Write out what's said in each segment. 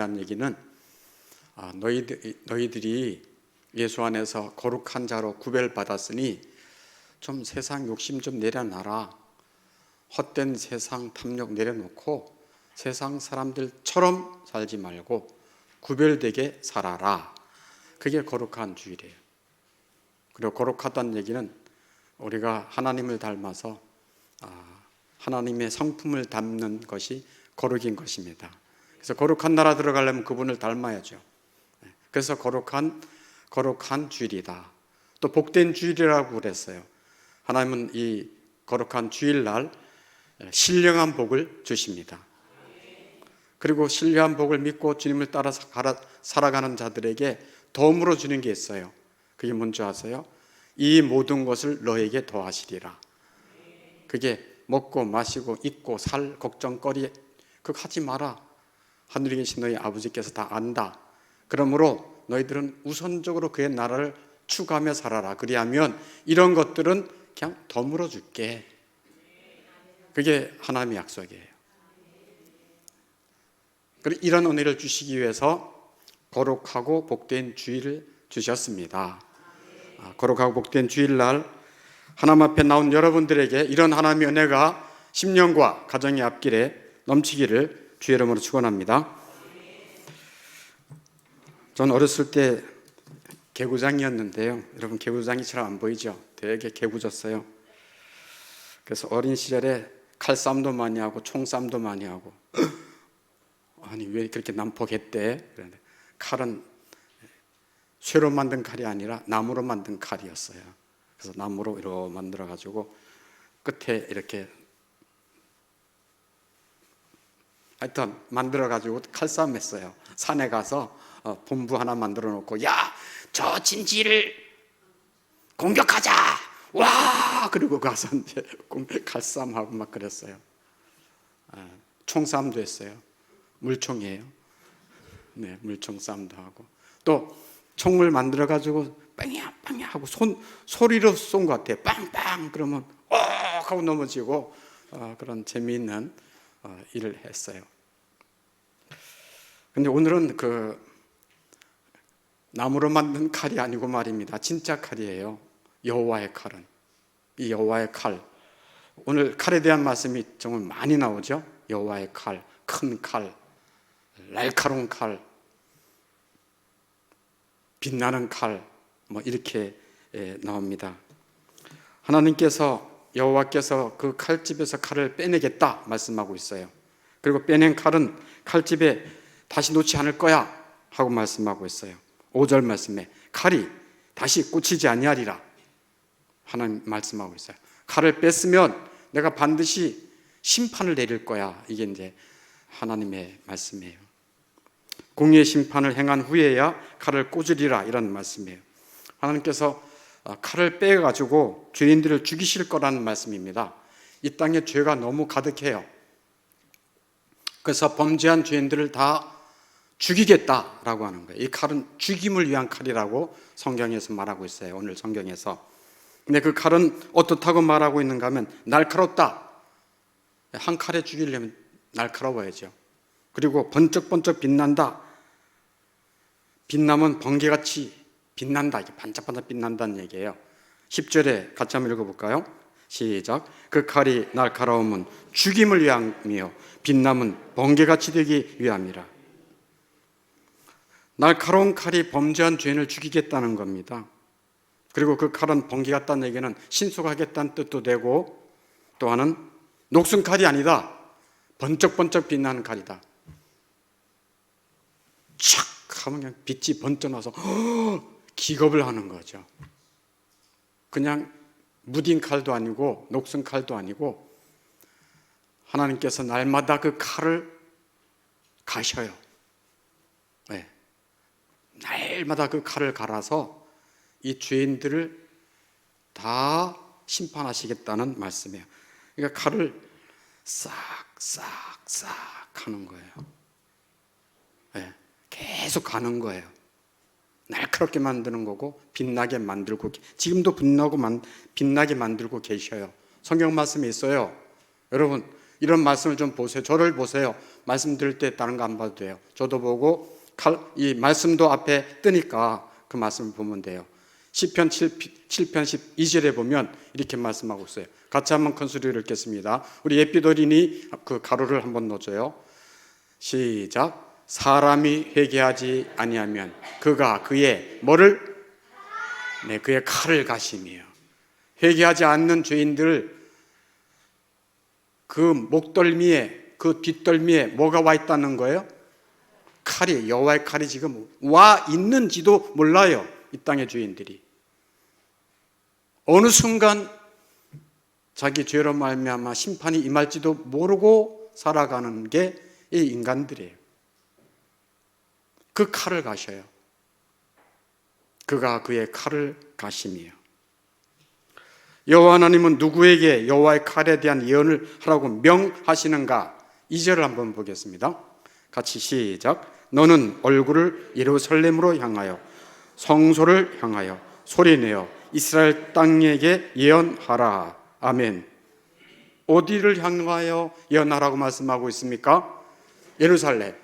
얘기는 너희들이 예수 안에서 거룩한 자로 구별받았으니 좀 세상 욕심 좀 내려놔라. 헛된 세상 탐욕 내려놓고 세상 사람들처럼 살지 말고 구별되게 살아라. 그게 거룩한 주일이에요. 그리고 거룩하다는 얘기는 우리가 하나님을 닮아서 하나님의 성품을 담는 것이 거룩인 것입니다. 그래서 거룩한 나라 들어가려면 그분을 닮아야죠. 그래서 거룩한 주일이다. 또 복된 주일이라고 그랬어요. 하나님은 이 거룩한 주일날 신령한 복을 주십니다. 그리고 신령한 복을 믿고 주님을 따라서 살아가는 자들에게 덤으로 주는 게 있어요. 그게 뭔지 아세요? 이 모든 것을 너에게 더하시리라. 그게 먹고 마시고 입고 살 걱정거리 그거 하지 마라. 하늘에 계신 너희 아버지께서 다 안다. 그러므로 너희들은 우선적으로 그의 나라를 추구하며 살아라. 그리하면 이런 것들은 그냥 덤으로 줄게. 그게 하나님의 약속이에요. 그리고 이런 은혜를 주시기 위해서 거룩하고 복된 주일을 주셨습니다. 거룩하고 복된 주일날 하나님 앞에 나온 여러분들에게 이런 하나님의 은혜가 10년과 가정의 앞길에 넘치기를 주의 이름으로 축원합니다. 전 어렸을 때 개구장이었는데요. 여러분 개구장이 잘 안 보이죠? 되게 개구졌어요. 그래서 어린 시절에 칼싸움도 많이 하고 총싸움도 많이 하고 아니 왜 그렇게 난폭했대? 그런데 칼은 쇠로 만든 칼이 아니라 나무로 만든 칼이었어요. 그래서 나무로 이렇게 만들어 가지고 끝에 이렇게 하여튼 만들어 가지고 칼싸움 했어요. 산에 가서 본부 하나 만들어 놓고 야, 저 진지를 공격하자. 와! 그리고 가서 이제 칼싸움 하고 막 그랬어요. 총싸움도 했어요. 물총이에요. 네, 물총 싸움도 하고 또 총을 만들어 가지고 빵야 빵야 하고 소리로 쏜 것 같아요. 빵빵 그러면 하고 넘어지고 그런 재미있는 일을 했어요. 근데 오늘은 그 나무로 만든 칼이 아니고 말입니다. 진짜 칼이에요. 여호와의 칼은. 이 여호와의 칼. 오늘 칼에 대한 말씀이 정말 많이 나오죠. 여호와의 칼, 큰 칼, 날카로운 칼, 빛나는 칼, 뭐 이렇게 나옵니다. 하나님께서 여호와께서 그 칼집에서 칼을 빼내겠다 말씀하고 있어요. 그리고 빼낸 칼은 칼집에 다시 놓지 않을 거야 하고 말씀하고 있어요. 5절 말씀에 칼이 다시 꽂히지 아니하리라 하나님 말씀하고 있어요. 칼을 뺐으면 내가 반드시 심판을 내릴 거야. 이게 이제 하나님의 말씀이에요. 공의의 심판을 행한 후에야 칼을 꽂으리라 이런 말씀이에요. 하나님께서 칼을 빼가지고 죄인들을 죽이실 거라는 말씀입니다. 이 땅에 죄가 너무 가득해요. 그래서 범죄한 죄인들을 다 죽이겠다라고 하는 거예요. 이 칼은 죽임을 위한 칼이라고 성경에서 말하고 있어요. 오늘 성경에서. 근데 그 칼은 어떻다고 말하고 있는가 하면 날카롭다. 한 칼에 죽이려면 날카로워야죠. 그리고 번쩍번쩍 빛난다. 빛나면 번개같이 빛난다. 이게 반짝반짝 빛난다는 얘기예요. 10절에 같이 한번 읽어볼까요? 시작. 그 칼이 날카로움은 죽임을 위함이요 빛남은 번개같이 되기 위함이라. 날카로운 칼이 범죄한 죄인을 죽이겠다는 겁니다. 그리고 그 칼은 번개 같다는 얘기는 신속하겠다는 뜻도 되고 또 하나는 녹슨 칼이 아니다. 번쩍번쩍 빛나는 칼이다. 촥 하면 그냥 빛이 번쩍나서 기겁을 하는 거죠. 그냥 무딘 칼도 아니고 녹슨 칼도 아니고 하나님께서 날마다 그 칼을 가셔요. 네. 날마다 그 칼을 갈아서 이 죄인들을 다 심판하시겠다는 말씀이에요. 그러니까 칼을 싹싹싹 하는 거예요. 네. 계속 가는 거예요. 날카롭게 만드는 거고 빛나게 만들고 지금도 빛나게 만들고 계셔요. 성경 말씀이 있어요. 여러분 이런 말씀을 좀 보세요. 저를 보세요. 말씀 드릴 때 다른 거 안 봐도 돼요. 저도 보고 이 말씀도 앞에 뜨니까 그 말씀을 보면 돼요. 시편 7편 12절에 보면 이렇게 말씀하고 있어요. 같이 한번 큰 소리로 읽겠습니다. 우리 예삐돌이니 그 가로를 한번 넣어줘요. 시작. 사람이 회개하지 아니하면 그가 그의 뭐를? 네, 그의 칼을 가심이에요. 회개하지 않는 죄인들 그 목덜미에 그 뒷덜미에 뭐가 와 있다는 거예요? 칼이, 여호와의 칼이 지금 와 있는지도 몰라요. 이 땅의 죄인들이 어느 순간 자기 죄로 말미암아 심판이 임할지도 모르고 살아가는 게 이 인간들이에요. 그 칼을 가셔요. 그가 그의 칼을 가심이에요. 여호와 하나님은 누구에게 여호와의 칼에 대한 예언을 하라고 명하시는가? 2절을 한번 보겠습니다. 같이 시작. 너는 얼굴을 예루살렘으로 향하여 성소를 향하여 소리내어 이스라엘 땅에게 예언하라. 아멘. 어디를 향하여 예언하라고 말씀하고 있습니까? 예루살렘.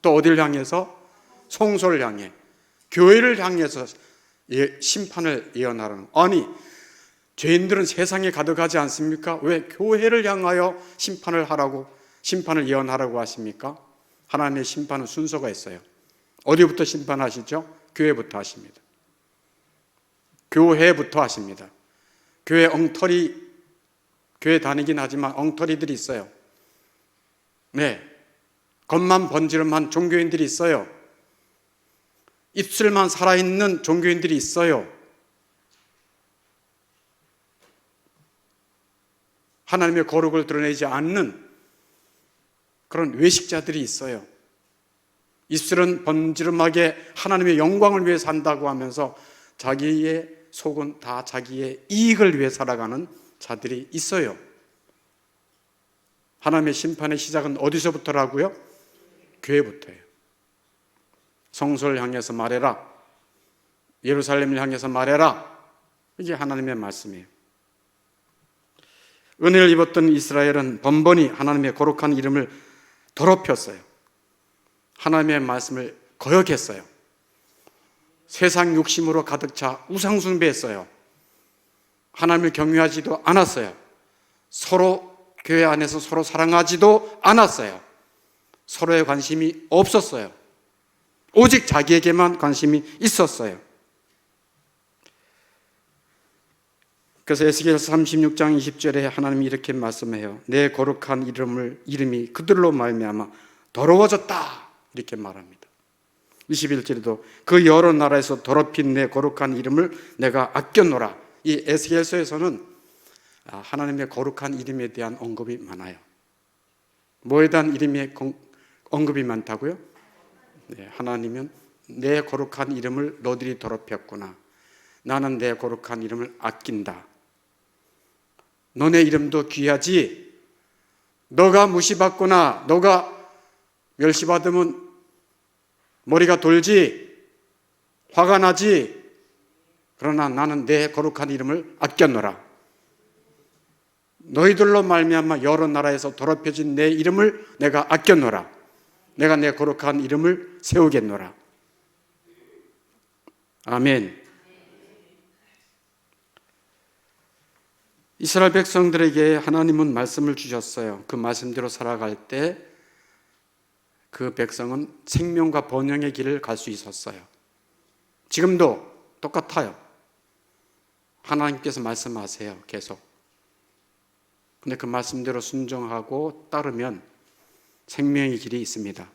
또 어디를 향해서? 성소를 향해, 교회를 향해서 심판을 예언하라는. 아니, 죄인들은 세상에 가득하지 않습니까? 왜 교회를 향하여 심판을 하라고, 심판을 예언하라고 하십니까? 하나님의 심판은 순서가 있어요. 어디부터 심판하시죠? 교회부터 하십니다. 교회부터 하십니다. 교회 엉터리, 교회 다니긴 하지만 엉터리들이 있어요. 네, 겉만 번지름한 종교인들이 있어요. 입술만 살아있는 종교인들이 있어요. 하나님의 거룩을 드러내지 않는 그런 외식자들이 있어요. 입술은 번지름하게 하나님의 영광을 위해 산다고 하면서 자기의 속은 다 자기의 이익을 위해 살아가는 자들이 있어요. 하나님의 심판의 시작은 어디서부터라고요? 교회부터예요. 성소를 향해서 말해라. 예루살렘을 향해서 말해라. 이게 하나님의 말씀이에요. 은혜를 입었던 이스라엘은 번번이 하나님의 거룩한 이름을 더럽혔어요. 하나님의 말씀을 거역했어요. 세상 욕심으로 가득 차 우상 숭배했어요. 하나님을 경외하지도 않았어요. 서로 교회 안에서 서로 사랑하지도 않았어요. 서로의 관심이 없었어요. 오직 자기에게만 관심이 있었어요. 그래서 에스겔서 36장 20절에 하나님이 이렇게 말씀해요. 내 거룩한 이름이 그들로 말미암아 더러워졌다. 이렇게 말합니다. 21절에도 그 여러 나라에서 더럽힌 내 거룩한 이름을 내가 아껴노라. 이 에스겔서에서는 하나님의 거룩한 이름에 대한 언급이 많아요. 뭐에 대한 이름의 언급이 많다고요? 네, 하나님은 내 거룩한 이름을 너들이 더럽혔구나. 나는 내 거룩한 이름을 아낀다. 너네 이름도 귀하지. 너가 무시받거나 너가 멸시받으면 머리가 돌지, 화가 나지. 그러나 나는 내 거룩한 이름을 아껴노라. 너희들로 말미암아 여러 나라에서 더럽혀진 내 이름을 내가 아껴노라. 내가 내 거룩한 이름을 세우겠노라. 아멘. 이스라엘 백성들에게 하나님은 말씀을 주셨어요. 그 말씀대로 살아갈 때 그 백성은 생명과 번영의 길을 갈 수 있었어요. 지금도 똑같아요. 하나님께서 말씀하세요. 계속. 근데 그 말씀대로 순종하고 따르면 생명의 길이 있습니다.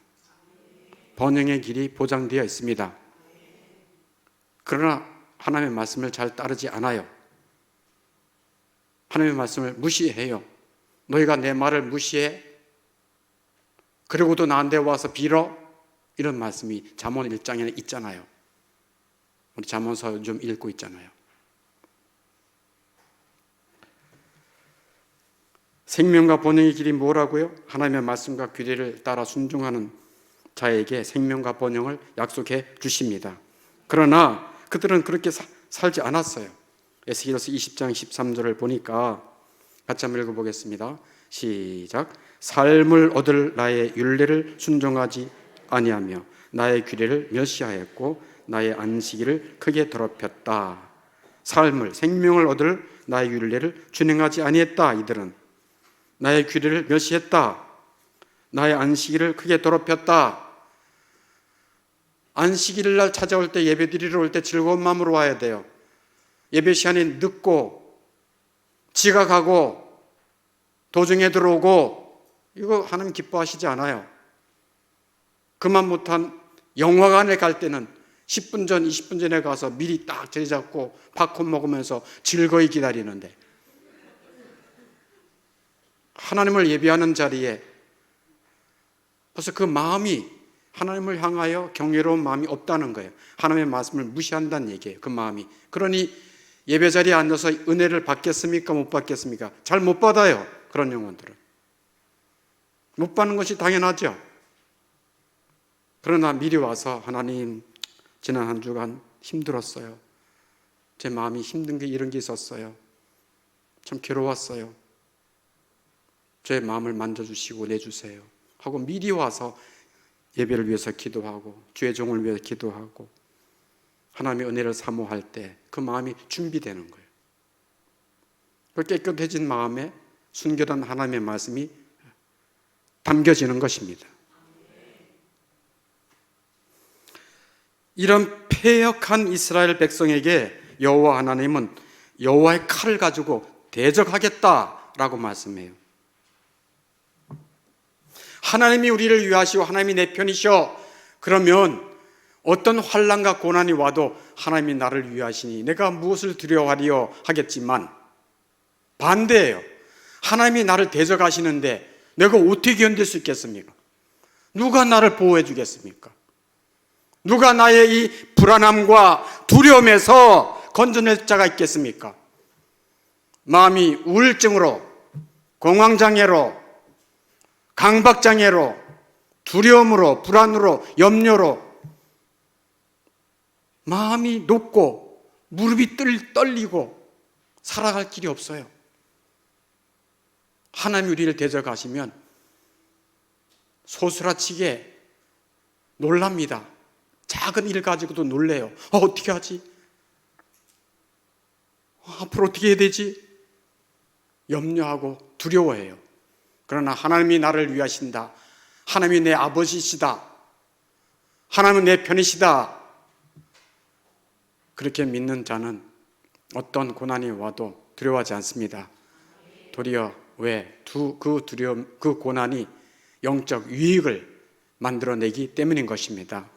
번영의 길이 보장되어 있습니다. 그러나 하나님의 말씀을 잘 따르지 않아요. 하나님의 말씀을 무시해요. 너희가 내 말을 무시해? 그리고도 나한테 와서 빌어? 이런 말씀이 잠언 1장에는 있잖아요. 우리 잠언서 좀 읽고 있잖아요. 생명과 번영의 길이 뭐라고요? 하나님의 말씀과 규례를 따라 순종하는 자에게 생명과 번영을 약속해 주십니다. 그러나 그들은 그렇게 살지 않았어요. 에스겔서 20장 13절을 보니까 같이 한번 읽어보겠습니다. 시작. 삶을 얻을 나의 율례를 순종하지 아니하며 나의 규례를 멸시하였고 나의 안식일을 크게 더럽혔다. 삶을, 생명을 얻을 나의 율례를 준행하지 아니했다. 이들은 나의 규례를 멸시했다. 나의 안식일을 크게 더럽혔다. 안식일 날 찾아올 때, 예배 드리러 올 때 즐거운 마음으로 와야 돼요. 예배 시간에 늦고 지각하고 도중에 들어오고 이거 하나님 기뻐하시지 않아요. 그만 못한 영화관에 갈 때는 10분 전, 20분 전에 가서 미리 딱 자리 잡고 팝콘 먹으면서 즐거이 기다리는데, 하나님을 예배하는 자리에 벌써 그 마음이, 하나님을 향하여 경외로운 마음이 없다는 거예요. 하나님의 말씀을 무시한다는 얘기예요. 그 마음이. 그러니 예배 자리에 앉아서 은혜를 받겠습니까? 못 받겠습니까? 잘 못 받아요. 그런 영혼들은 못 받는 것이 당연하죠. 그러나 미리 와서 하나님, 지난 한 주간 힘들었어요. 제 마음이 힘든 게 이런 게 있었어요. 참 괴로웠어요. 제 마음을 만져주시고 내주세요 하고 미리 와서 예배를 위해서 기도하고 주의 종을 위해서 기도하고 하나님의 은혜를 사모할 때 그 마음이 준비되는 거예요. 그 깨끗해진 마음에 순결한 하나님의 말씀이 담겨지는 것입니다. 이런 패역한 이스라엘 백성에게 여호와 하나님은 여호와의 칼을 가지고 대적하겠다라고 말씀해요. 하나님이 우리를 위하시고 하나님이 내 편이셔. 그러면 어떤 환난과 고난이 와도 하나님이 나를 위하시니 내가 무엇을 두려워하리요 하겠지만, 반대예요. 하나님이 나를 대적하시는데 내가 어떻게 견딜 수 있겠습니까? 누가 나를 보호해 주겠습니까? 누가 나의 이 불안함과 두려움에서 건져낼 자가 있겠습니까? 마음이 우울증으로, 공황장애로, 강박장애로, 두려움으로, 불안으로, 염려로 마음이 높고 무릎이 떨리고 살아갈 길이 없어요. 하나님이 우리를 대적하시면 소스라치게 놀랍니다. 작은 일 가지고도 놀래요. 어떻게 하지? 앞으로 어떻게 해야 되지? 염려하고 두려워해요. 그러나 하나님이 나를 위하신다. 하나님이 내 아버지시다. 하나님은 내 편이시다. 그렇게 믿는 자는 어떤 고난이 와도 두려워하지 않습니다. 도리어 왜? 그 두려움, 그 고난이 영적 유익을 만들어내기 때문인 것입니다.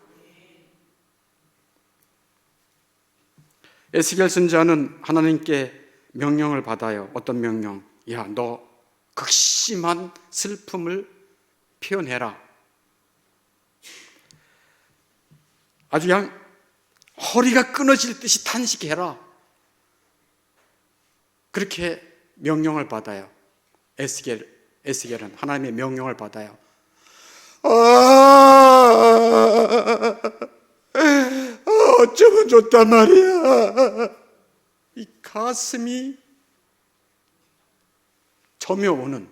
에스겔 선지자는 하나님께 명령을 받아요. 어떤 명령? 야, 너 극심한 슬픔을 표현해라. 아주 그냥 허리가 끊어질 듯이 탄식해라. 그렇게 명령을 받아요. 에스겔은 하나님의 명령을 받아요. 어쩌면 좋단 말이야. 이 가슴이 점여오는,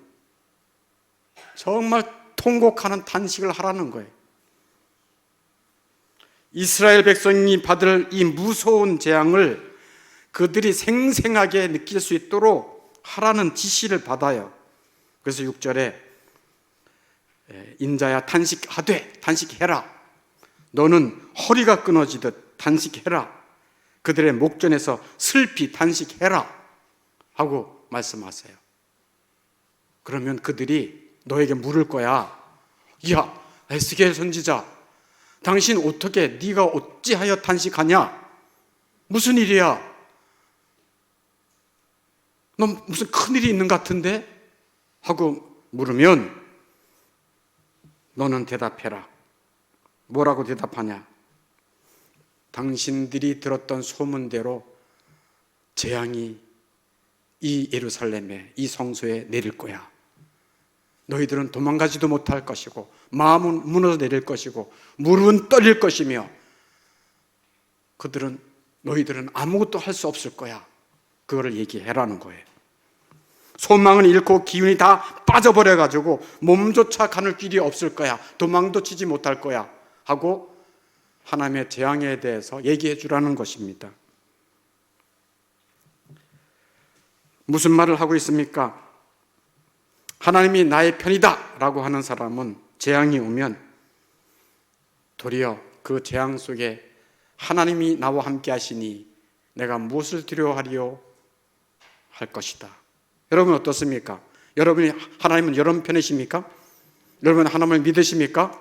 정말 통곡하는 탄식을 하라는 거예요. 이스라엘 백성이 받을 이 무서운 재앙을 그들이 생생하게 느낄 수 있도록 하라는 지시를 받아요. 그래서 6절에 인자야 단식해라. 너는 허리가 끊어지듯 단식해라. 그들의 목전에서 슬피 단식해라 하고 말씀하세요. 그러면 그들이 너에게 물을 거야. 야, 에스겔 선지자, 당신 어떻게, 네가 어찌하여 단식하냐? 무슨 일이야? 너 무슨 큰일이 있는 것 같은데? 하고 물으면 너는 대답해라. 뭐라고 대답하냐? 당신들이 들었던 소문대로 재앙이 이 예루살렘에, 이 성소에 내릴 거야. 너희들은 도망가지도 못할 것이고 마음은 무너져 내릴 것이고 무릎은 떨릴 것이며 너희들은 아무것도 할 수 없을 거야. 그거를 얘기해라는 거예요. 소망을 잃고 기운이 다 빠져버려가지고 몸조차 가눌 길이 없을 거야, 도망도 치지 못할 거야 하고 하나님의 재앙에 대해서 얘기해 주라는 것입니다. 무슨 말을 하고 있습니까? 하나님이 나의 편이다 라고 하는 사람은 재앙이 오면 도리어 그 재앙 속에 하나님이 나와 함께 하시니 내가 무엇을 두려워하리요 할 것이다. 여러분 어떻습니까? 하나님은 여러분 편이십니까? 여러분 하나님을 믿으십니까?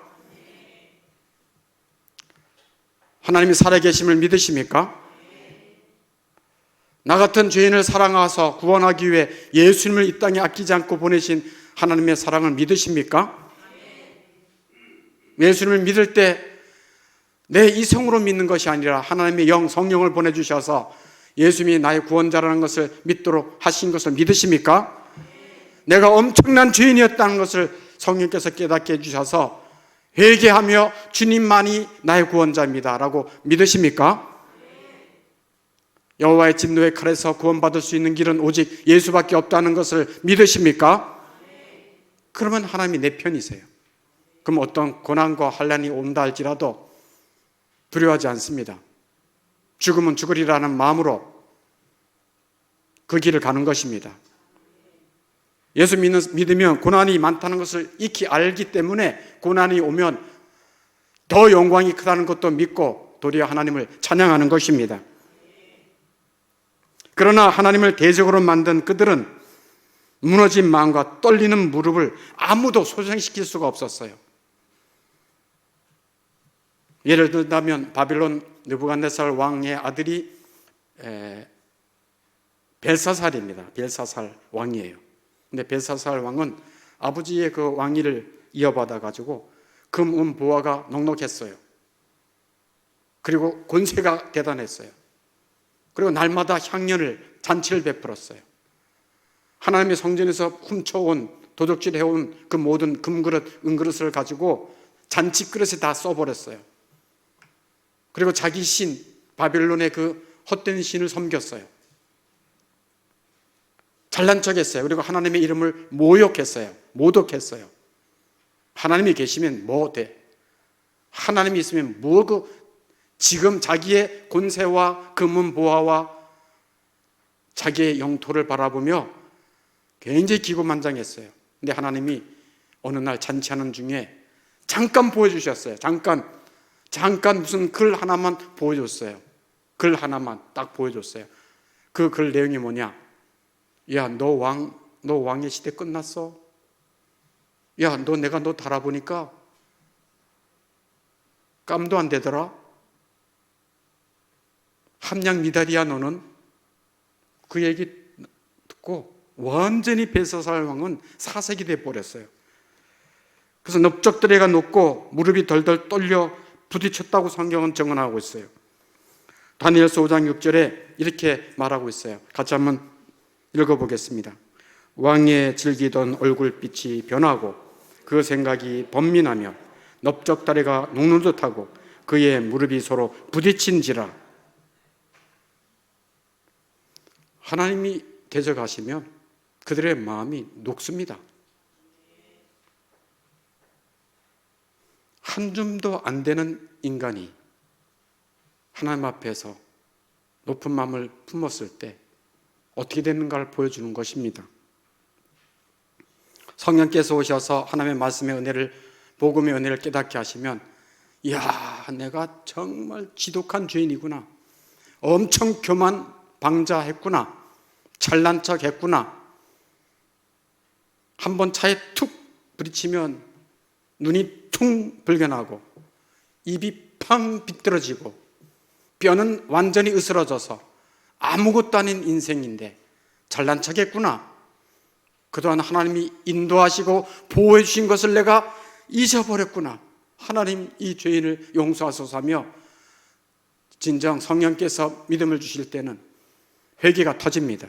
하나님이 살아계심을 믿으십니까? 나 같은 죄인을 사랑하셔서 구원하기 위해 예수님을 이 땅에 아끼지 않고 보내신 하나님의 사랑을 믿으십니까? 예수님을 믿을 때 내 이성으로 믿는 것이 아니라 하나님의 영, 성령을 보내주셔서 예수님이 나의 구원자라는 것을 믿도록 하신 것을 믿으십니까? 내가 엄청난 죄인이었다는 것을 성령께서 깨닫게 해주셔서 회개하며 주님만이 나의 구원자입니다 라고 믿으십니까? 여호와의 진노의 칼에서 구원받을 수 있는 길은 오직 예수밖에 없다는 것을 믿으십니까? 그러면 하나님이 내 편이세요. 그럼 어떤 고난과 환난이 온다 할지라도 두려워하지 않습니다. 죽으면 죽으리라는 마음으로 그 길을 가는 것입니다. 예수 믿으면 고난이 많다는 것을 익히 알기 때문에 고난이 오면 더 영광이 크다는 것도 믿고 도리어 하나님을 찬양하는 것입니다. 그러나 하나님을 대적으로 만든 그들은 무너진 마음과 떨리는 무릎을 아무도 소생시킬 수가 없었어요. 예를 들자면 바빌론 느부갓네살 왕의 아들이 벨사살입니다. 벨사살 왕이에요. 근데 벨사살 왕은 아버지의 그 왕위를 이어받아 가지고 금, 은, 보화가 넉넉했어요. 그리고 권세가 대단했어요. 그리고 날마다 향연을, 잔치를 베풀었어요. 하나님의 성전에서 훔쳐온, 도둑질해온 그 모든 금그릇, 은그릇을 가지고 잔치 그릇에 다 써버렸어요. 그리고 자기 신, 바벨론의 그 헛된 신을 섬겼어요. 잘난 척했어요. 그리고 하나님의 이름을 모욕했어요. 모독했어요. 하나님이 계시면 뭐 돼? 하나님이 있으면 지금 자기의 권세와 금은 보화와 자기의 영토를 바라보며 굉장히 기고만장했어요. 근데 하나님이 어느 날 잔치하는 중에 잠깐 보여주셨어요. 잠깐 무슨 글 하나만 보여줬어요. 글 하나만 딱 보여줬어요. 그 글 내용이 뭐냐? 야, 너 왕의 시대 끝났어? 야, 내가 너 달아보니까 깜도 안 되더라? 함량 미달이야 너는? 그 얘기 듣고 완전히 벨사살 왕은 사색이 돼버렸어요. 그래서 넓적다리가 높고 무릎이 덜덜 떨려 부딪혔다고 성경은 증언하고 있어요. 다니엘서 5장 6절에 이렇게 말하고 있어요. 같이 한번 읽어보겠습니다. 왕의 즐기던 얼굴빛이 변하고 그 생각이 번민하며 넓적다리가 녹는 듯하고 그의 무릎이 서로 부딪힌지라. 하나님이 대적하시면 그들의 마음이 녹습니다. 한 줌도 안 되는 인간이 하나님 앞에서 높은 마음을 품었을 때 어떻게 되는가를 보여주는 것입니다. 성령께서 오셔서 하나님의 말씀의 은혜를, 복음의 은혜를 깨닫게 하시면, 이야, 내가 정말 지독한 죄인이구나, 엄청 교만 방자했구나, 잘난 척했구나, 한번 차에 툭 부딪히면 눈이 퉁 불겨나고 입이 팡 비뚤어지고 뼈는 완전히 으스러져서 아무것도 아닌 인생인데 잘난 척했구나, 그동안 하나님이 인도하시고 보호해 주신 것을 내가 잊어버렸구나, 하나님 이 죄인을 용서하소서 하며 진정 성령께서 믿음을 주실 때는 회개가 터집니다.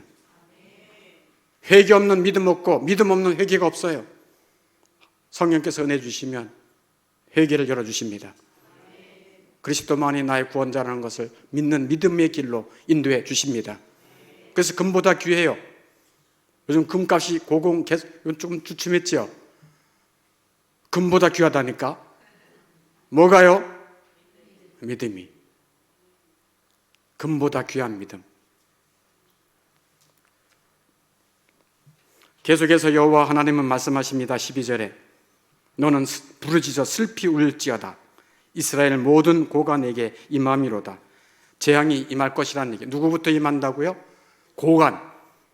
회개 없는 믿음 없고 믿음 없는 회개가 없어요. 성령께서 은혜 주시면 회개를 열어주십니다. 그리스도만이 나의 구원자라는 것을 믿는 믿음의 길로 인도해 주십니다. 그래서 금보다 귀해요. 요즘 금값이 고공 계속 조금 주춤했죠. 금보다 귀하다니까. 뭐가요? 믿음이. 금보다 귀한 믿음. 계속해서 여호와 하나님은 말씀하십니다. 12절에 너는 부르짖어 슬피 울지어다. 이스라엘 모든 고가 내게 임함이로다. 재앙이 임할 것이라는 얘기. 누구부터 임한다고요? 고관,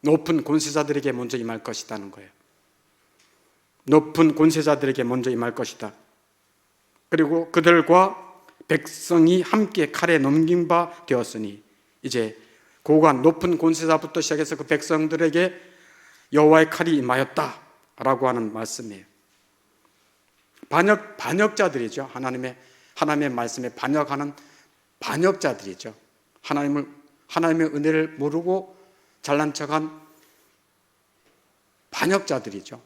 높은 권세자들에게 먼저 임할 것이라는 거예요. 높은 권세자들에게 먼저 임할 것이다. 그리고 그들과 백성이 함께 칼에 넘긴 바 되었으니 이제 고관, 높은 권세자부터 시작해서 그 백성들에게 여호와의 칼이 임하였다라고 하는 말씀이에요. 반역자들이죠. 하나님의 말씀에 반역하는 반역자들이죠. 하나님의 은혜를 모르고 잘난 척한 반역자들이죠.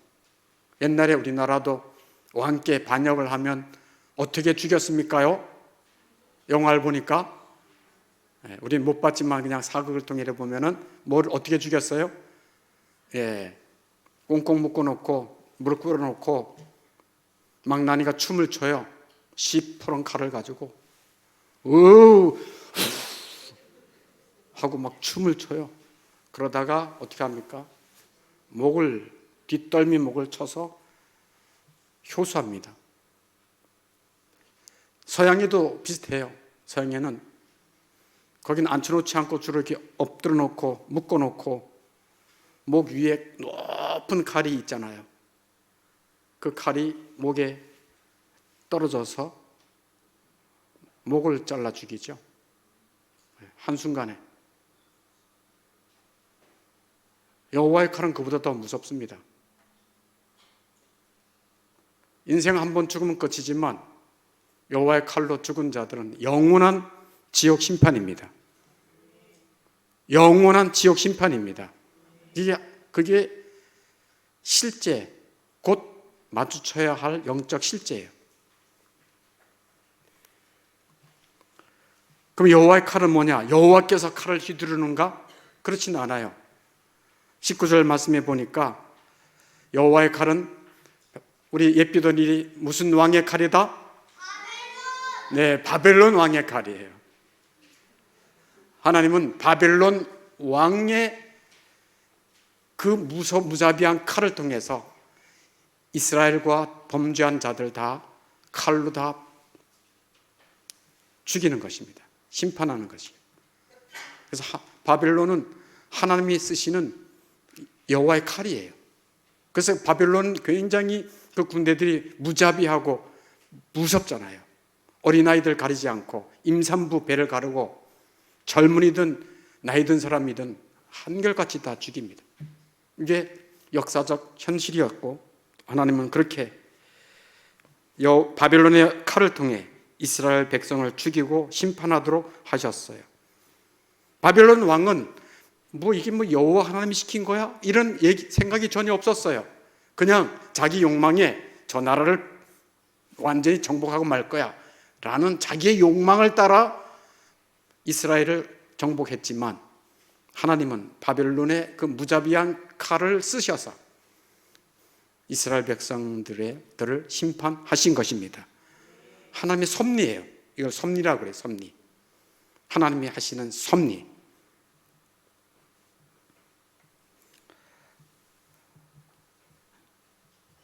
옛날에 우리나라도 왕께 반역을 하면 어떻게 죽였습니까요? 영화를 보니까 우리는 못 봤지만 그냥 사극을 통해 보면은 뭘 어떻게 죽였어요? 꽁꽁 묶어놓고 무릎 꿇어놓고 망나니가 춤을 춰요. 시퍼런 칼을 가지고 으 하고 막 춤을 춰요. 그러다가 어떻게 합니까? 뒷덜미 목을 쳐서 효수합니다. 서양에도 비슷해요. 서양에는 거기는 앉혀놓지 않고 주로 이렇게 엎드려 놓고 묶어놓고 목 위에 높은 칼이 있잖아요. 그 칼이 목에 떨어져서 목을 잘라 죽이죠. 한순간에. 여호와의 칼은 그보다 더 무섭습니다. 인생 한 번 죽으면 끝이지만 여호와의 칼로 죽은 자들은 영원한 지옥 심판입니다. 영원한 지옥 심판입니다. 그게 실제 곧 마주쳐야 할 영적 실제예요. 그럼 여호와의 칼은 뭐냐? 여호와께서 칼을 휘두르는가? 그렇지는 않아요. 19절 말씀에 보니까 여호와의 칼은 우리 예비던 일이 무슨 왕의 칼이다? 네, 바벨론 왕의 칼이에요. 하나님은 바벨론 왕의 그 무자비한 칼을 통해서 이스라엘과 범죄한 자들 다 칼로 다 죽이는 것입니다. 심판하는 것입니다. 그래서 바벨론은 하나님이 쓰시는 여호와의 칼이에요. 그래서 바벨론은 굉장히 그 군대들이 무자비하고 무섭잖아요. 어린아이들 가리지 않고 임산부 배를 가르고 젊은이든 나이 든 사람이든 한결같이 다 죽입니다. 이게 역사적 현실이었고 하나님은 그렇게 바벨론의 칼을 통해 이스라엘 백성을 죽이고 심판하도록 하셨어요. 바벨론 왕은 이게 여호와 하나님이 시킨 거야? 이런 생각이 전혀 없었어요. 그냥 자기 욕망에 저 나라를 완전히 정복하고 말 거야 라는 자기의 욕망을 따라 이스라엘을 정복했지만 하나님은 바벨론의 그 무자비한 칼을 쓰셔서 이스라엘 백성들을 심판하신 것입니다. 하나님의 섭리예요. 이걸 섭리라고 그래요. 섭리. 하나님이 하시는 섭리.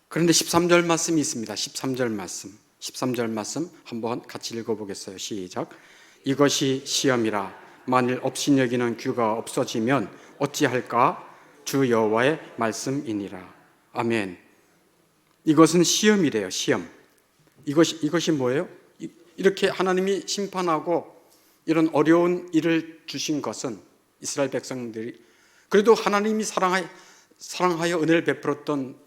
그런데 13절 말씀이 있습니다. 13절 말씀 한번 같이 읽어보겠어요. 시작. 이것이 시험이라. 만일 업신여기는 규가 없어지면 어찌할까? 주 여호와의 말씀이니라. 아멘. 이것은 시험이래요. 시험. 이것이 뭐예요? 이렇게 하나님이 심판하고 이런 어려운 일을 주신 것은 이스라엘 백성들이 그래도 하나님이 사랑하여 은혜를 베풀었던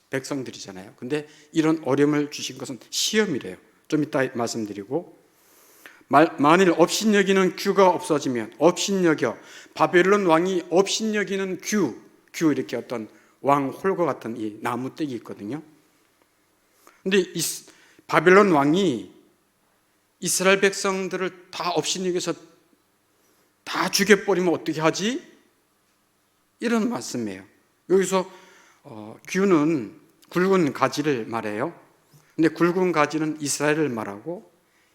백성들이잖아요. 근데 이런 어려움을 주신 것은 시험이래요. 좀 이따 말씀드리고 만일 업신여기는 규가 없어지면 업신여겨 바벨론 왕이 업신여기는 규 이렇게 어떤 왕 홀과 같은 이 나무떼기 있거든요. 근데 이 바벨론 왕이 이스라엘 백성들을 다 업신여겨서 다 죽여버리면 어떻게 하지? 이런 말씀이에요. 여기서 규는 굵은 가지를 말해요. 근데 굵은 가지는 이스라엘을 말하고,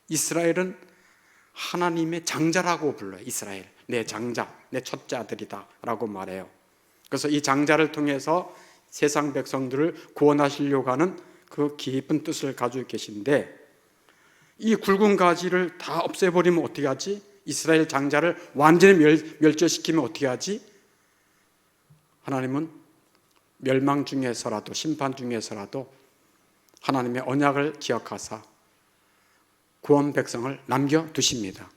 이스라엘은 하나님의 장자라고 불러요. 이스라엘, 내 장자, 내 첫째 아들이다 라고 말해요. 그래서 이 장자를 통해서 세상 백성들을 구원하시려고 하는 그 깊은 뜻을 가지고 계신데, 이 굵은 가지를 다 없애버리면 어떻게 하지? 이스라엘 장자를 완전히 멸절시키면 어떻게 하지? 하나님은 멸망 중에서라도, 심판 중에서라도 하나님의 언약을 기억하사 구원 백성을 남겨두십니다.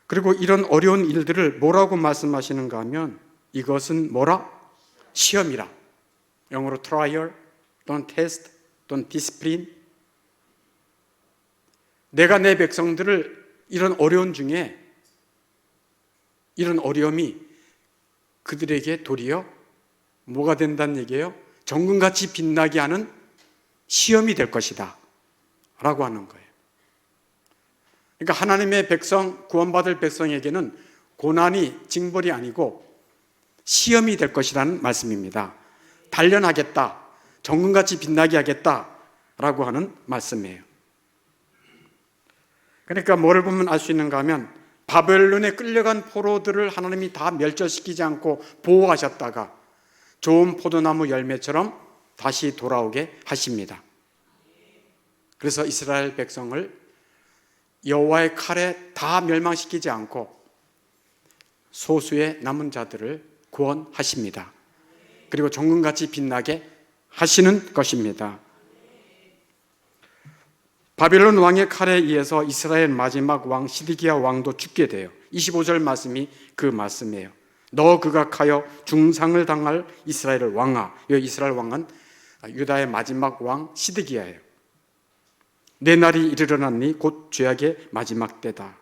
그리고 이런 어려운 일들을 뭐라고 말씀하시는가 하면, 이것은 뭐라? 시험이라. 영어로 trial 또는 test 또는 discipline. 내가 내 백성들을 이런 어려운 중에, 이런 어려움이 그들에게 도리어 뭐가 된다는 얘기예요? 정금같이 빛나게 하는 시험이 될 것이다 라고 하는 거예요. 그러니까 하나님의 백성, 구원받을 백성에게는 고난이 징벌이 아니고 시험이 될 것이라는 말씀입니다. 단련하겠다, 정금같이 빛나게 하겠다 라고 하는 말씀이에요. 그러니까 뭐를 보면 알 수 있는가 하면, 바벨론에 끌려간 포로들을 하나님이 다 멸절시키지 않고 보호하셨다가 좋은 포도나무 열매처럼 다시 돌아오게 하십니다. 그래서 이스라엘 백성을 여호와의 칼에 다 멸망시키지 않고 소수의 남은 자들을 구원하십니다. 그리고 정금같이 빛나게 하시는 것입니다. 바벨론 왕의 칼에 의해서 이스라엘 마지막 왕 시드기야 왕도 죽게 돼요. 25절 말씀이 그 말씀이에요. 너 극악하여 중상을 당할 이스라엘을 왕아. 이 이스라엘 왕은 유다의 마지막 왕 시드기야예요. 내 날이 이르러나니 곧 죄악의 마지막 때다.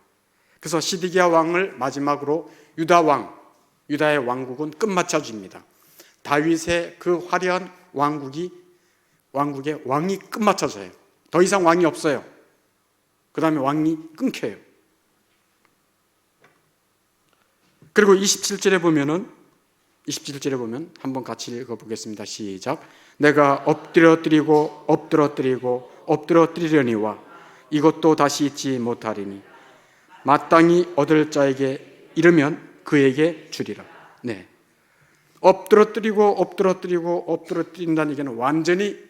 그래서 시드기야 왕을 마지막으로 유다 왕, 유다의 왕국은 끝마쳐집니다. 다윗의 그 화려한 왕국의 왕이 끝마쳐져요. 더 이상 왕이 없어요. 그 다음에 왕이 끊겨요. 그리고 27절에 보면 한번 같이 읽어보겠습니다. 시작. 내가 엎드러뜨리려니와 이것도 다시 잊지 못하리니 마땅히 얻을 자에게 이르면 그에게 주리라. 네. 엎드러뜨린다는 얘기는 완전히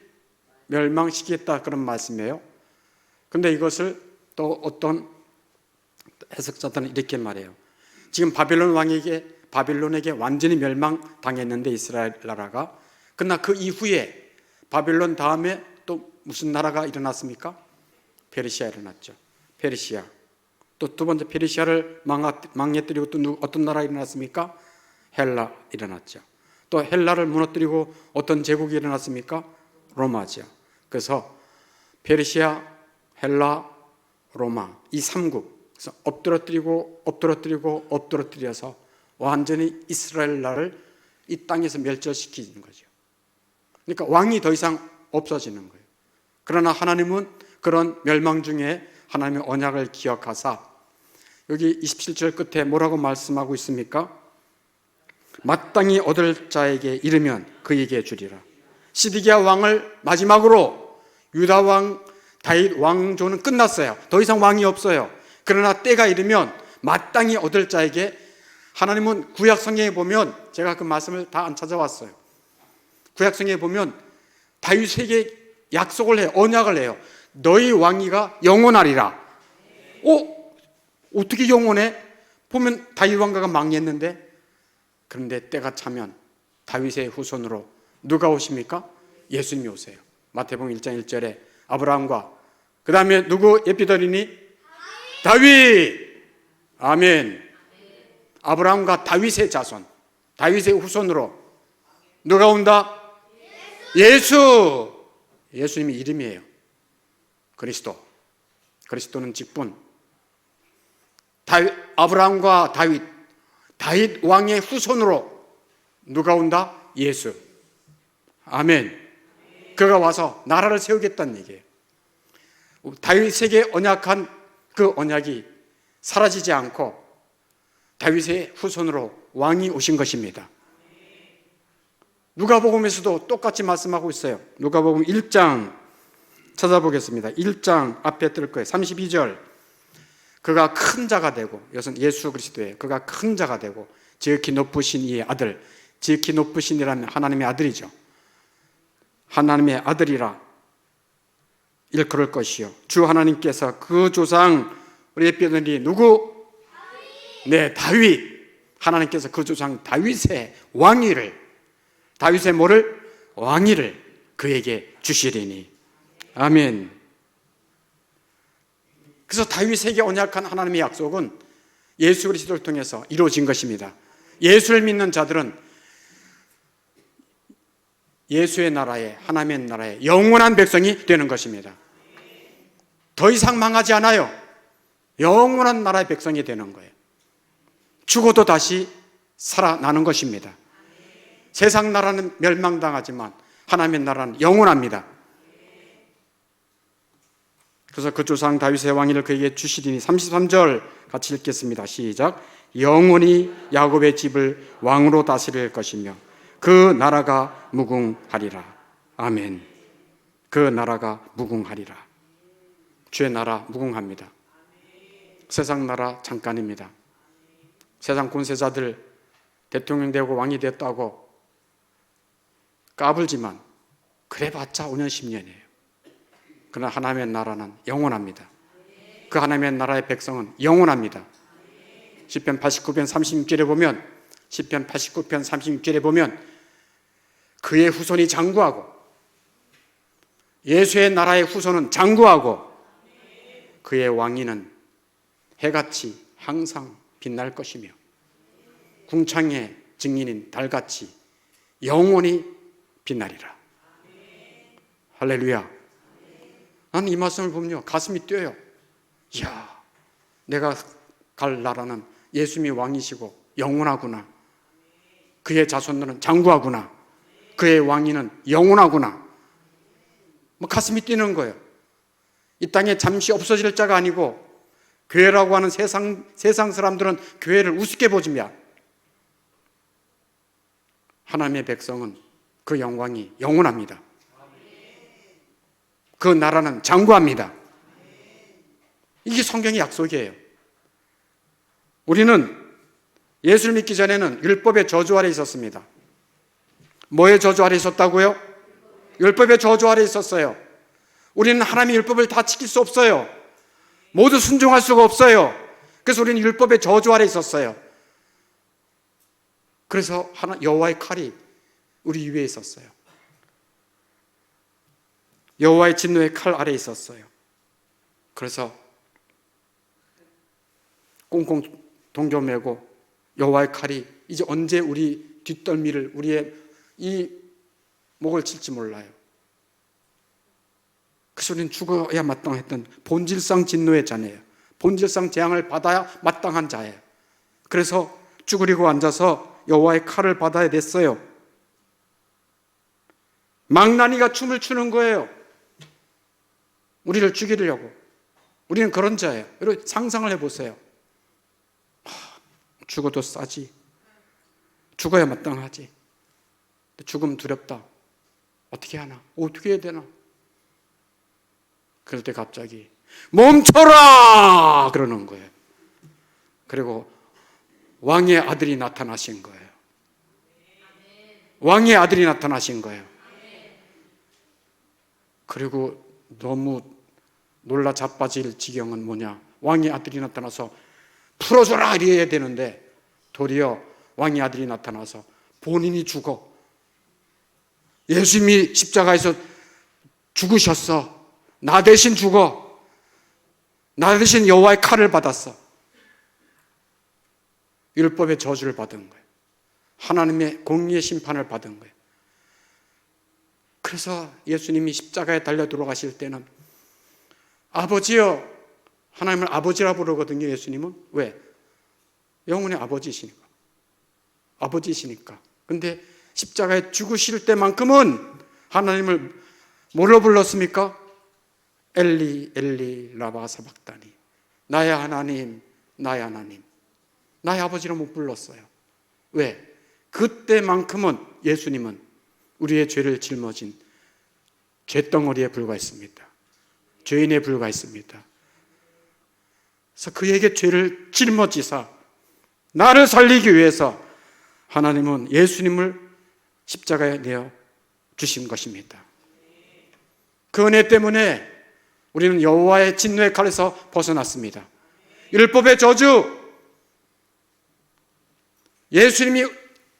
멸망시키겠다 그런 말씀이에요. 그런데 이것을 또 어떤 해석자들은 이렇게 말해요. 지금 바빌론에게 완전히 멸망당했는데 이스라엘 나라가, 그러나 그 이후에 바빌론 다음에 또 무슨 나라가 일어났습니까? 페르시아 일어났죠. 페르시아. 또 두 번째 페르시아를 망해뜨리고 또 어떤 나라가 일어났습니까? 헬라 일어났죠. 또 헬라를 무너뜨리고 어떤 제국이 일어났습니까? 로마죠. 그래서 페르시아, 헬라, 로마 이 3국, 그래서 엎드러뜨려서 완전히 이스라엘 나라를 이 땅에서 멸절시키는 거죠. 그러니까 왕이 더 이상 없어지는 거예요. 그러나 하나님은 그런 멸망 중에 하나님의 언약을 기억하사 여기 27절 끝에 뭐라고 말씀하고 있습니까? 마땅히 얻을 자에게 이르면 그에게 주리라. 시드기야 왕을 마지막으로 유다 왕 다윗 왕조는 끝났어요. 더 이상 왕이 없어요. 그러나 때가 이르면 마땅히 얻을 자에게, 하나님은 구약 성경에 보면, 제가 그 말씀을 다 안 찾아왔어요. 구약 성경에 보면 다윗에게 약속을 해요. 언약을 해요. 너희 왕위가 영원하리라. 어떻게 영원해? 보면 다윗 왕가가 망했는데. 그런데 때가 차면 다윗의 후손으로 누가 오십니까? 예수님이 오세요. 마태복음 1장 1절에 아브라함과 그 다음에 누구 예피더리니? 다윗! 아멘. 아브라함과 다윗의 자손, 다윗의 후손으로 누가 온다? 예수! 예수님이 이름이에요. 그리스도는 직분. 아브라함과 다윗 왕의 후손으로 누가 온다? 예수. 아멘. 그가 와서 나라를 세우겠다는 얘기예요. 다윗에게 언약한 그 언약이 사라지지 않고 다윗의 후손으로 왕이 오신 것입니다. 누가복음에서도 똑같이 말씀하고 있어요. 누가복음 1장 찾아보겠습니다. 1장 앞에 뜰 거예요. 32절. 그가 큰 자가 되고, 이것은 예수 그리스도의 그가 큰 자가 되고 지극히 높으신 이의 아들, 지극히 높으신이라는 하나님의 아들이죠. 하나님의 아들이라 일컬을 것이요, 주 하나님께서 그 조상 우리의 뼈들이 누구? 네, 다윗. 하나님께서 그 조상 다윗의 왕위를, 다윗의 뭐를? 왕위를 그에게 주시리니. 아멘. 그래서 다윗에게 언약한 하나님의 약속은 예수 그리스도를 통해서 이루어진 것입니다. 예수를 믿는 자들은 예수의 나라에, 하나님의 나라에 영원한 백성이 되는 것입니다. 더 이상 망하지 않아요. 영원한 나라의 백성이 되는 거예요. 죽어도 다시 살아나는 것입니다. 세상 나라는 멸망당하지만 하나님의 나라는 영원합니다. 그래서 그 조상 다윗의 왕위를 그에게 주시리니. 33절 같이 읽겠습니다. 시작. 영원히 야곱의 집을 왕으로 다스릴 것이며 그 나라가 무궁하리라. 아멘. 그 나라가 무궁하리라. 주의 나라 무궁합니다. 세상 나라 잠깐입니다. 세상 권세자들 대통령 되고 왕이 됐다고 까불지만 그래봤자 5년 10년이에요. 그러나 하나님의 나라는 영원합니다. 그 하나님의 나라의 백성은 영원합니다. 시편 89편 36절에 보면, 시편 89편 36절에 보면 그의 후손이 장구하고, 예수의 나라의 후손은 장구하고 그의 왕위는 해같이 항상 빛날 것이며 궁창의 증인인 달같이 영원히 빛나리라. 할렐루야. 나는 이 말씀을 보면요, 가슴이 뛰어요. 이야, 내가 갈 나라는 예수님이 왕이시고 영원하구나. 그의 자손들은 장구하구나. 그의 왕위는 영원하구나. 가슴이 뛰는 거예요. 이 땅에 잠시 없어질 자가 아니고, 교회라고 하는 세상 사람들은 교회를 우습게 보지만 하나님의 백성은 그 영광이 영원합니다. 그 나라는 장구합니다. 이게 성경의 약속이에요. 우리는 예수를 믿기 전에는 율법의 저주 아래 있었습니다. 뭐의 저주 아래 있었다고요? 율법의 저주 아래 있었어요. 우리는 하나님의 율법을 다 지킬 수 없어요. 모두 순종할 수가 없어요. 그래서 우리는 율법의 저주 아래 있었어요. 그래서 여호와의 칼이 우리 위에 있었어요. 여호와의 진노의 칼 아래 있었어요. 그래서 꽁꽁 동겨매고 여호와의 칼이 이제 언제 우리 뒷덜미를, 우리의 이 목을 칠지 몰라요. 그래서 우리는 죽어야 마땅했던 본질상 진노의 자네요. 본질상 재앙을 받아야 마땅한 자예요. 그래서 쭈그리고 앉아서 여호와의 칼을 받아야 됐어요. 망나니가 춤을 추는 거예요. 우리를 죽이려고. 우리는 그런 자예요. 여러분 상상을 해보세요. 죽어도 싸지. 죽어야 마땅하지. 죽음 두렵다. 어떻게 하나? 어떻게 해야 되나? 그럴 때 갑자기 멈춰라! 그러는 거예요. 그리고 왕의 아들이 나타나신 거예요. 왕의 아들이 나타나신 거예요. 그리고 너무 놀라 자빠질 지경은 뭐냐? 왕의 아들이 나타나서 풀어줘라 이래야 되는데 도리어 왕의 아들이 나타나서 본인이 죽어. 예수님이 십자가에서 죽으셨어. 나 대신 죽어. 나 대신 여호와의 칼을 받았어. 율법의 저주를 받은 거예요. 하나님의 공의의 심판을 받은 거예요. 그래서 예수님이 십자가에 달려 돌아가실 때는 아버지여, 하나님을 아버지라 부르거든요. 예수님은. 왜? 영혼의 아버지시니까. 아버지시니까. 근데 십자가에 죽으실 때만큼은 하나님을 뭘로 불렀습니까? 엘리 엘리 라마 사박다니. 나의 하나님, 나의 하나님. 나의 아버지로 못 불렀어요. 왜? 그때만큼은 예수님은 우리의 죄를 짊어진 죄덩어리에 불과했습니다. 죄인에 불과했습니다. 그래서 그에게 죄를 짊어지사 나를 살리기 위해서 하나님은 예수님을 십자가에 내어 주신 것입니다. 그 은혜 때문에 우리는 여호와의 진노의 칼에서 벗어났습니다. 율법의 저주, 예수님이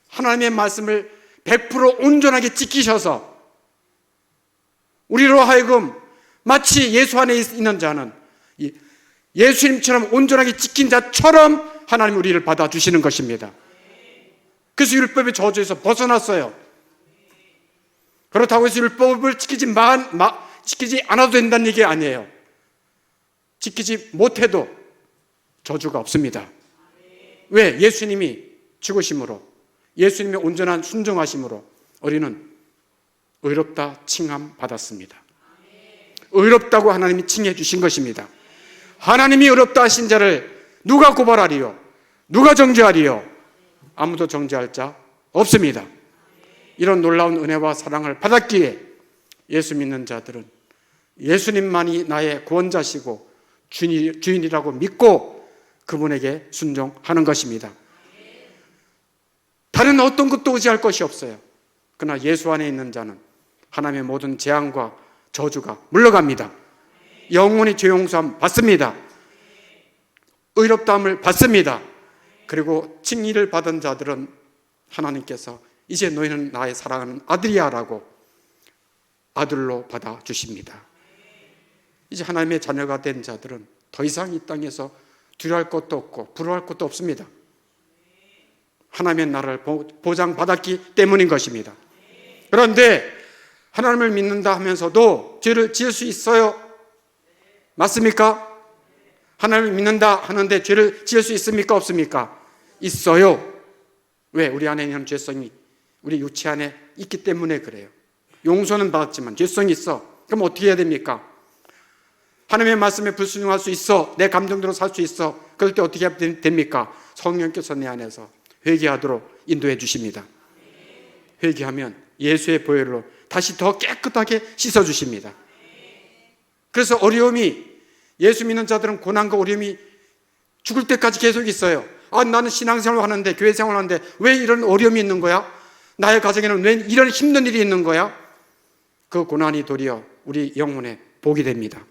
하나님의 말씀을 100% 온전하게 지키셔서 우리로 하여금 마치 예수 안에 있는 자는 예수님처럼 온전하게 지킨 자처럼 하나님 우리를 받아주시는 것입니다. 그래서 율법의 저주에서 벗어났어요. 그렇다고 해서 율법을 지키지 않아도 된다는 얘기 아니에요. 지키지 못해도 저주가 없습니다. 왜? 예수님이 죽으심으로, 예수님의 온전한 순종하심으로 우리는 의롭다 칭함 받았습니다. 의롭다고 하나님이 칭해 주신 것입니다. 하나님이 의롭다 하신 자를 누가 고발하리요? 누가 정죄하리요? 아무도 정죄할 자 없습니다. 이런 놀라운 은혜와 사랑을 받았기에 예수 믿는 자들은 예수님만이 나의 구원자시고 주인이라고 믿고 그분에게 순종하는 것입니다. 다른 어떤 것도 의지할 것이 없어요. 그러나 예수 안에 있는 자는 하나님의 모든 재앙과 저주가 물러갑니다. 영원히 죄 용서함 받습니다. 의롭다함을 받습니다. 그리고 칭의를 받은 자들은 하나님께서 이제 너희는 나의 사랑하는 아들이야 라고 아들로 받아주십니다. 이제 하나님의 자녀가 된 자들은 더 이상 이 땅에서 두려워할 것도 없고 부러워할 것도 없습니다. 하나님의 나라를 보장받았기 때문인 것입니다. 그런데 하나님을 믿는다 하면서도 죄를 지을 수 있어요? 맞습니까? 하나님을 믿는다 하는데 죄를 지을 수 있습니까? 없습니까? 있어요. 왜? 우리 안에 있는 죄성이 우리 육체 안에 있기 때문에 그래요. 용서는 받았지만 죄성이 있어. 그럼 어떻게 해야 됩니까? 하나님의 말씀에 불순종할 수 있어. 내 감정대로 살 수 있어. 그럴 때 어떻게 해야 됩니까? 성령께서 내 안에서 회개하도록 인도해 주십니다. 회개하면 예수의 보혈로 다시 더 깨끗하게 씻어주십니다. 그래서 어려움이, 예수 믿는 자들은 고난과 어려움이 죽을 때까지 계속 있어요. 나는 신앙생활을 하는데, 교회 생활을 하는데 왜 이런 어려움이 있는 거야? 나의 가정에는 왜 이런 힘든 일이 있는 거야? 그 고난이 도리어 우리 영혼에 복이 됩니다.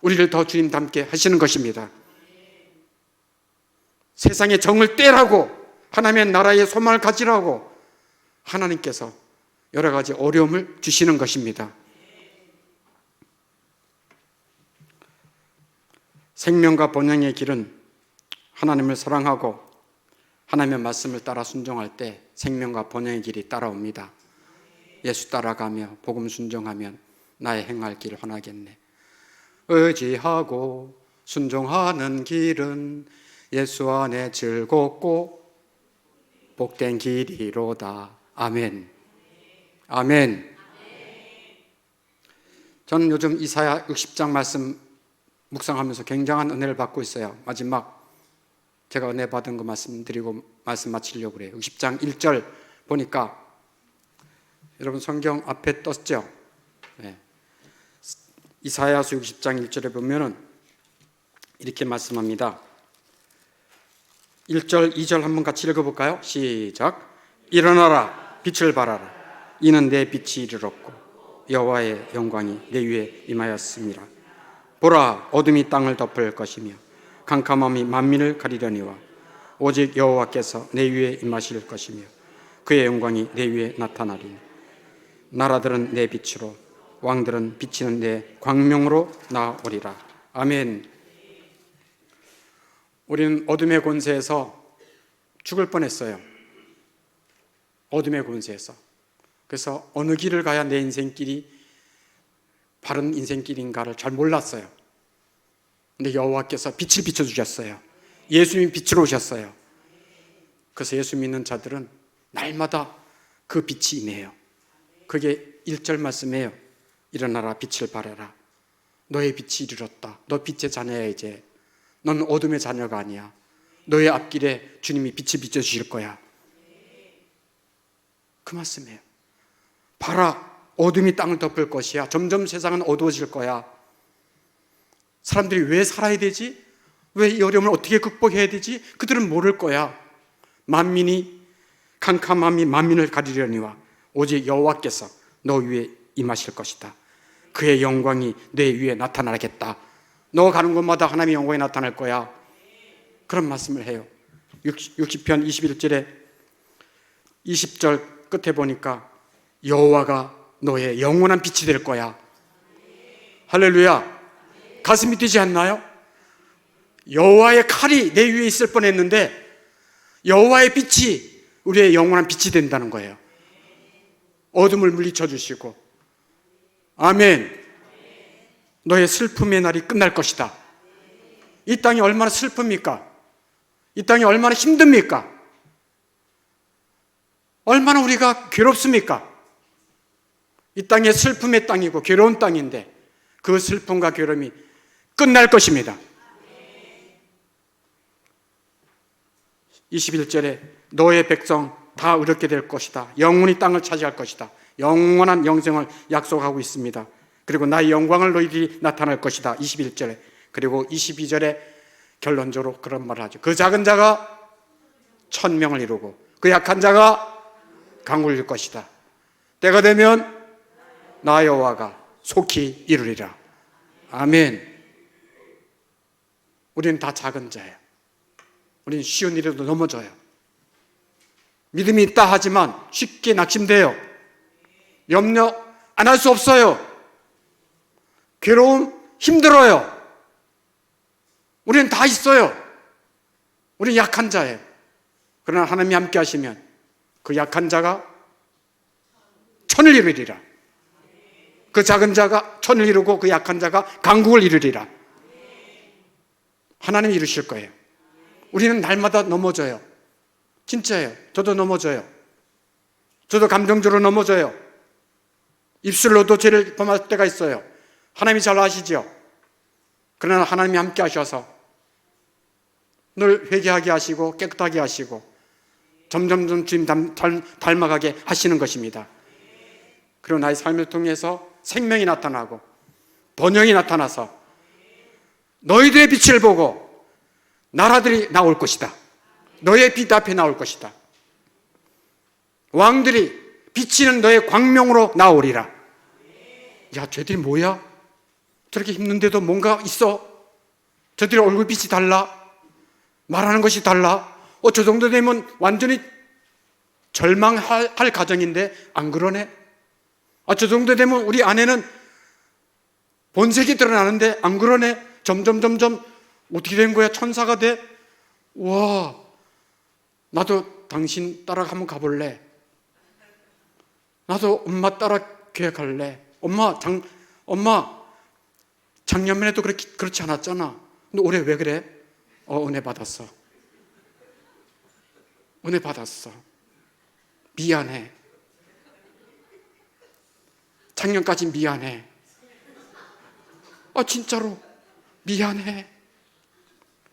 우리를 더 주님 닮게 하시는 것입니다. 세상의 정을 떼라고, 하나님의 나라의 소망을 가지라고 하나님께서 여러 가지 어려움을 주시는 것입니다. 생명과 번영의 길은 하나님을 사랑하고 하나님의 말씀을 따라 순종할 때 생명과 번영의 길이 따라옵니다. 예수 따라가며 복음 순종하면 나의 행할 길 환하겠네. 의지하고 순종하는 길은 예수 안에 즐겁고 복된 길이로다. 아멘. 아멘. 저는 요즘 이사야 60장 말씀 묵상하면서 굉장한 은혜를 받고 있어요. 마지막 제가 은혜 받은 거 말씀드리고 말씀 마치려고 그래요. 60장 1절 보니까 여러분 성경 앞에 떴죠? 네. 이사야서 60장 1절에 보면은 이렇게 말씀합니다. 1절, 2절 한번 같이 읽어볼까요? 시작. 일어나라, 빛을 발하라. 이는 내 빛이 이르렀고 여호와의 영광이 내 위에 임하였습니다. 보라, 어둠이 땅을 덮을 것이며 캄캄함이 만민을 가리려니와 오직 여호와께서 내 위에 임하실 것이며 그의 영광이 내 위에 나타나리니 나라들은 내 빛으로 왕들은 비치는 내 광명으로 나오리라. 아멘. 우리는 어둠의 권세에서 죽을 뻔했어요. 어둠의 권세에서. 그래서 어느 길을 가야 내 인생길이 바른 인생길인가를 잘 몰랐어요. 근데 여호와께서 빛을 비춰주셨어요. 예수님이 빛으로 오셨어요. 그래서 예수 믿는 자들은 날마다 그 빛이 임해요. 그게 1절 말씀이에요. 일어나라, 빛을 발하라. 너의 빛이 이르렀다. 너 빛의 자녀야. 이제 넌 어둠의 자녀가 아니야. 너의 앞길에 주님이 빛을 비춰주실 거야. 그 말씀이에요. 봐라, 어둠이 땅을 덮을 것이야. 점점 세상은 어두워질 거야. 사람들이 왜 살아야 되지? 왜 이 어려움을 어떻게 극복해야 되지? 그들은 모를 거야. 만민이 캄캄함이 만민을 가리려니와 오직 여호와께서 너 위에 임하실 것이다. 그의 영광이 내 위에 나타나겠다. 너 가는 곳마다 하나님의 영광이 나타날 거야. 그런 말씀을 해요. 60편 21절에 20절 끝에 보니까 여호와가 너의 영원한 빛이 될 거야. 할렐루야. 가슴이 뛰지 않나요? 여호와의 칼이 내 위에 있을 뻔했는데 여호와의 빛이 우리의 영원한 빛이 된다는 거예요. 어둠을 물리쳐 주시고, 아멘. 너의 슬픔의 날이 끝날 것이다. 이 땅이 얼마나 슬픕니까? 이 땅이 얼마나 힘듭니까? 얼마나 우리가 괴롭습니까? 이 땅이 슬픔의 땅이고 괴로운 땅인데 그 슬픔과 괴로움이 끝날 것입니다. 21절에 너의 백성 다 의롭게 될 것이다. 영원히 땅을 차지할 것이다. 영원한 영생을 약속하고 있습니다. 그리고 나의 영광을 너희들이 나타날 것이다. 21절에. 그리고 22절에 결론적으로 그런 말을 하죠. 그 작은 자가 1000명을 이루고 그 약한 자가 강국을 이룰 것이다. 때가 되면 나 여호와가 속히 이루리라. 아멘. 우리는 다 작은 자예요. 우리는 쉬운 일에도 넘어져요. 믿음이 있다 하지만 쉽게 낙심돼요. 염려 안 할 수 없어요. 괴로움 힘들어요. 우리는 다 있어요. 우리는 약한 자예요. 그러나 하나님이 함께 하시면 그 약한 자가 1000을 이루리라. 그 작은 자가 1000을 이루고 그 약한 자가 강국을 이루리라. 하나님이 이루실 거예요. 우리는 날마다 넘어져요. 진짜예요. 저도 넘어져요. 저도 감정적으로 넘어져요. 입술로도 죄를 범할 때가 있어요. 하나님이 잘 아시죠? 그러나 하나님이 함께 하셔서 늘 회개하게 하시고 깨끗하게 하시고 점점 주님 닮아가게 하시는 것입니다. 그리고 나의 삶을 통해서 생명이 나타나고 번영이 나타나서 너희들의 빛을 보고 나라들이 나올 것이다. 너의 빛 앞에 나올 것이다. 왕들이 비치는 너의 광명으로 나오리라. 야, 쟤들이 뭐야? 저렇게 힘든데도 뭔가 있어. 저들의 얼굴빛이 달라. 말하는 것이 달라. 저 정도 되면 완전히 절망할 가정인데 안 그러네. 저 정도 되면 우리 아내는 본색이 드러나는데 안 그러네. 점점 어떻게 된 거야? 천사가 돼? 와, 나도 당신 따라 한번 가볼래. 나도 엄마 따라 교회 갈래. 엄마 작년에도 그렇지 않았잖아. 근데 올해 왜 그래? 은혜 받았어. 은혜 받았어. 미안해. 작년까지 미안해. 진짜로 미안해.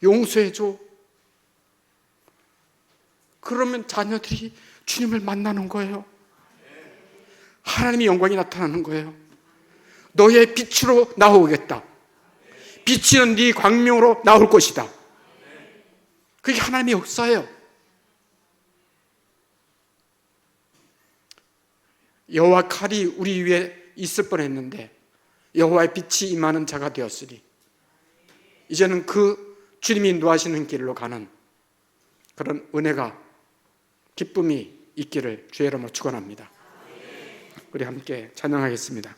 용서해줘. 그러면 자녀들이 주님을 만나는 거예요. 하나님의 영광이 나타나는 거예요. 너의 빛으로 나오겠다. 빛은 네 광명으로 나올 것이다. 그게 하나님의 역사예요. 여호와 칼이 우리 위에 있을 뻔했는데 여호와의 빛이 임하는 자가 되었으니 이제는 그 주님이 인도하시는 길로 가는 그런 은혜가 기쁨이 있기를 주의 이름으로 축원합니다. 우리 함께 찬양하겠습니다.